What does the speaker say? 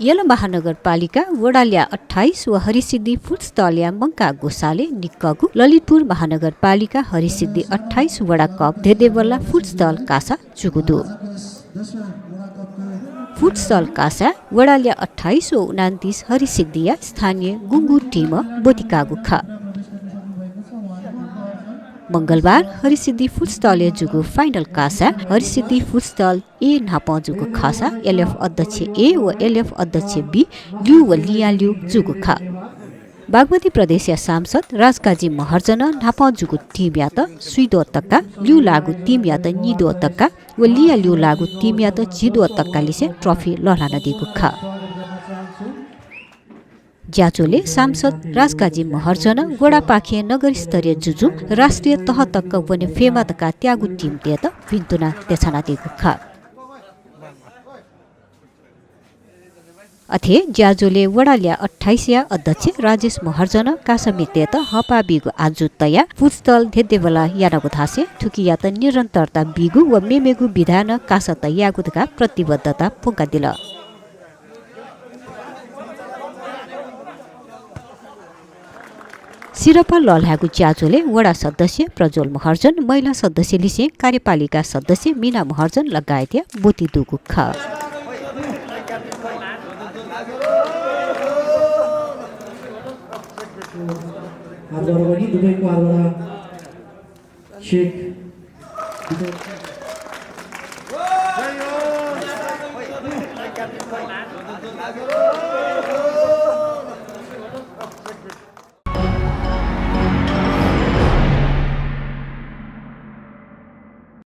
यला महानगरपालिका वडाल्या 28 व हरिसिद्धि फुटस्थलया मङ्का गोसाले निक्कगु ललितपुर महानगरपालिका हरिसिद्धि 28 वडा कप धेदेवला फुटस्थल कासा चुगुदु फुटसल कासा वडाल्या 28 व 29 हरिसिद्धिया स्थानीय गुङ्गु टिम बोतिकागु खा मंगलबार हरिसिद्धि फुटस्थल जुगु फाइनल कासा हरिसिद्धि फुटस्थल ए नापा जुगु खासा एलएफ अध्यक्ष ए व एलएफ अध्यक्ष बी ल्यु व लिया ल्यु जुगु खा बागमती प्रदेशीय सांसद राजकाजी महर्जन नापा जुगु टिम या त सुइदो तक्का ल्यु लागु टिम या त निदो तक्का व लिया ल्यु लागु टिम या त जिदो तक्का लिसे ट्रफी लहलान दिगु खा ज्याचोले सांसद राजकाजी महर्जन गोडापाखे नगर स्तरीय जुजु राष्ट्रिय तह तक्क वने फेमातका त्यागु टिम दिए त विन्तुना तेछाना दिगु खा अथे ज्याजोले वडाल्या 28 या अध्यक्ष राजेश महर्जन कासमिते त हपा बिगु आजु तया फुटस्थल धेदेवला यानागु थासे ठुकिया त निरन्तरता बिगु व मेमेगु विधान कासा त यागुतका प्रतिबद्धता पोका दिल सिरपा लल्हागु च्याचोले वडा सदस्य प्रज्वल महर्जन महिला सदस्य लिसे कार्यपालिका सदस्य मीना महर्जन लगायत बोती दुगु ख